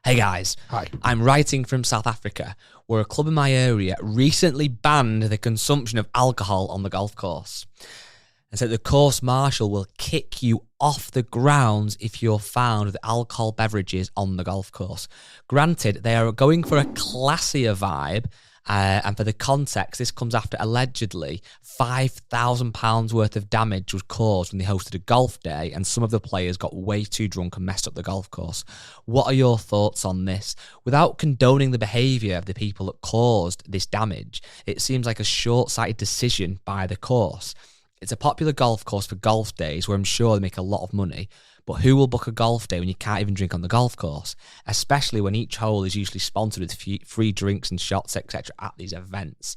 Hey guys, Hi. I'm writing from South Africa, where a club in my area recently banned the consumption of alcohol on the golf course. And said the course marshal will kick you off the grounds if you're found with alcohol beverages on the golf course. Granted, they are going for a classier vibe, and for the context, this comes after allegedly £5,000 worth of damage was caused when they hosted a golf day and some of the players got way too drunk and messed up the golf course. What are your thoughts on this? Without condoning the behaviour of the people that caused this damage, it seems like a short-sighted decision by the course. It's a popular golf course for golf days where I'm sure they make a lot of money, but who will book a golf day when you can't even drink on the golf course? Especially when each hole is usually sponsored with free drinks and shots, etc. at these events.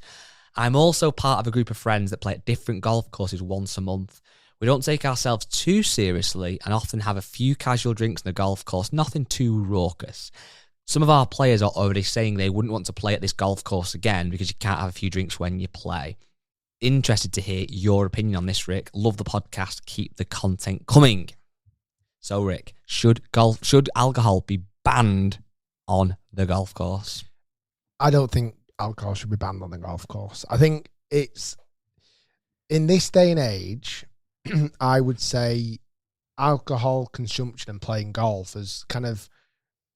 I'm also part of a group of friends that play at different golf courses once a month. We don't take ourselves too seriously and often have a few casual drinks on the golf course, nothing too raucous. Some of our players are already saying they wouldn't want to play at this golf course again because you can't have a few drinks when you play. Interested to hear your opinion on this, Rick. Love the podcast. Keep the content coming. So, Rick, should alcohol be banned on the golf course? I don't think alcohol should be banned on the golf course. I think it's, in this day and age, I would say alcohol consumption and playing golf has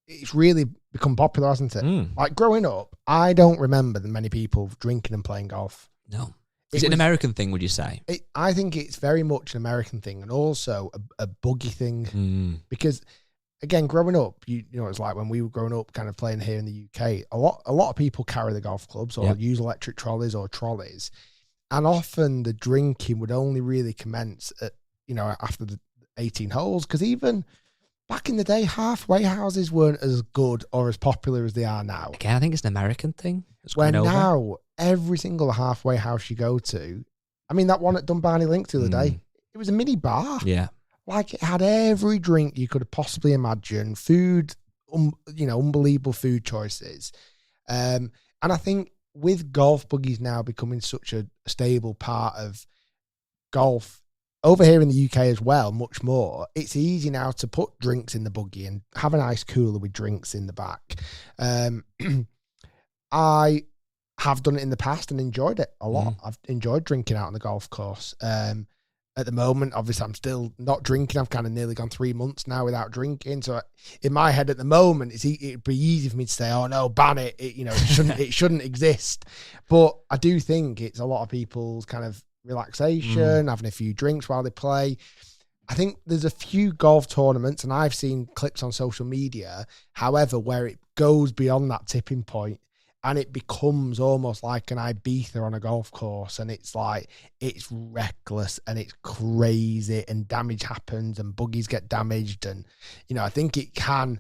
it's really become popular, hasn't it? Like growing up, I don't remember that many people drinking and playing golf. No. Is it an American thing, would you say? I think it's very much an American thing and also a buggy thing. Because, again, growing up, you know, it's like when we were growing up kind of playing here in the UK, a lot of people carry the golf clubs or use electric trolleys or trolleys. And often the drinking would only really commence at, after the 18 holes. Because even back in the day, halfway houses weren't as good or as popular as they are now. Again, I think it's an American thing. When now, every single halfway house you go to, I mean, that one at Dunbarney Links the other day, it was a mini bar. Yeah. Like, it had every drink you could possibly imagine, food, unbelievable food choices. And I think with golf buggies now becoming such a stable part of golf, over here in the UK as well, much more, it's easy now to put drinks in the buggy and have an ice cooler with drinks in the back. I have done it in the past and enjoyed it a lot. I've enjoyed drinking out on the golf course. At the moment, obviously, I'm still not drinking. I've kind of nearly gone 3 months now without drinking. So in my head at the moment, it'd be easy for me to say, "Oh no, ban it." It shouldn't exist. But I do think it's a lot of people's kind of relaxation, having a few drinks while they play. I think there's a few golf tournaments, and I've seen clips on social media, however, where it goes beyond that tipping point. And it becomes almost like an Ibiza on a golf course. And it's like, it's reckless and it's crazy and damage happens and buggies get damaged. And, I think it can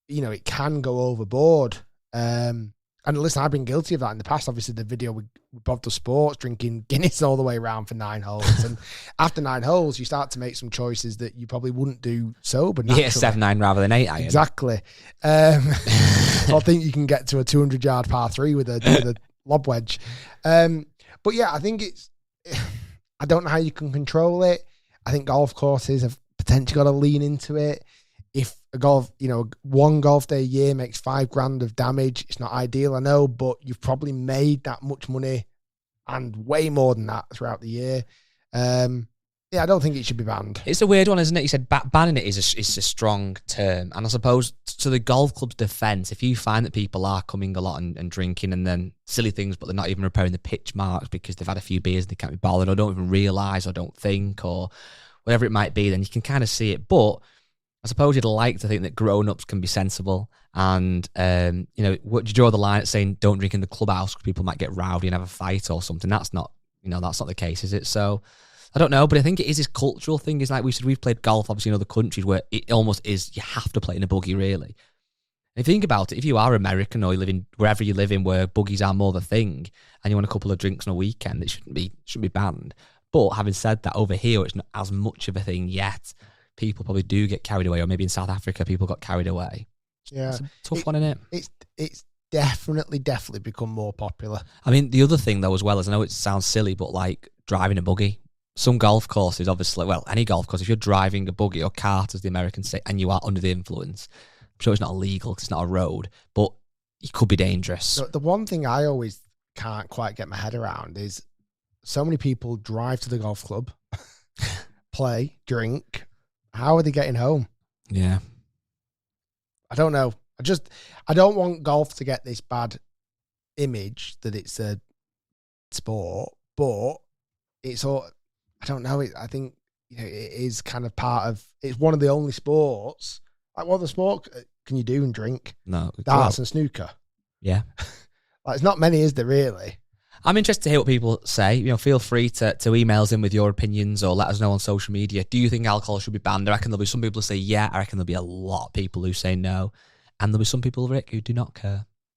go overboard. And listen, I've been guilty of that in the past. Obviously, the video with Bob the Sports drinking Guinness all the way around for 9 holes. And after 9 holes, you start to make some choices that you probably wouldn't do sober. You hit a 7-9 rather than 8 iron. Exactly. I think you can get to a 200-yard par 3 with a lob wedge. But yeah, I think I don't know how you can control it. I think golf courses have potentially got to lean into it. If one golf day a year makes $5,000 of damage, it's not ideal, I know, but you've probably made that much money and way more than that throughout the year. I don't think it should be banned. It's a weird one, isn't it? You said banning it is a strong term. And I suppose to the golf club's defence, if you find that people are coming a lot and drinking and then silly things, but they're not even repairing the pitch marks because they've had a few beers and they can't be bothered or don't even realise or don't think or whatever it might be, then you can kind of see it. But I suppose you'd like to think that grown-ups can be sensible and, what do you draw the line at saying don't drink in the clubhouse because people might get rowdy and have a fight or something? That's not the case, is it? So I don't know, but I think it is this cultural thing. It's like we've played golf, obviously, in other countries where it almost is you have to play in a buggy, really. And if you think about it, if you are American or you live in wherever you live in where buggies are more the thing and you want a couple of drinks on a weekend, it shouldn't be banned. But having said that, over here, it's not as much of a thing yet. People probably do get carried away, or maybe in South Africa, people got carried away. Yeah. It's a tough one, isn't it? It's definitely become more popular. I mean, the other thing, though, as well, is I know it sounds silly, but like driving a buggy. Some golf courses, obviously, well, any golf course, if you're driving a buggy or cart, as the Americans say, and you are under the influence, sure it's not illegal because it's not a road, but it could be dangerous. So the one thing I always can't quite get my head around is so many people drive to the golf club, play, drink. How are they getting home? Yeah. I don't know. I don't want golf to get this bad image that it's a sport, but it's all, I don't know. I think it is kind of it's one of the only sports. Like, what other sport can you do and drink? No. Darts and snooker. Yeah. Like, there's not many, is there, really? I'm interested to hear what people say. Feel free to email us in with your opinions or let us know on social media. Do you think alcohol should be banned? I reckon there'll be some people who say yeah. I reckon there'll be a lot of people who say no. And there'll be some people, Rick, who do not care.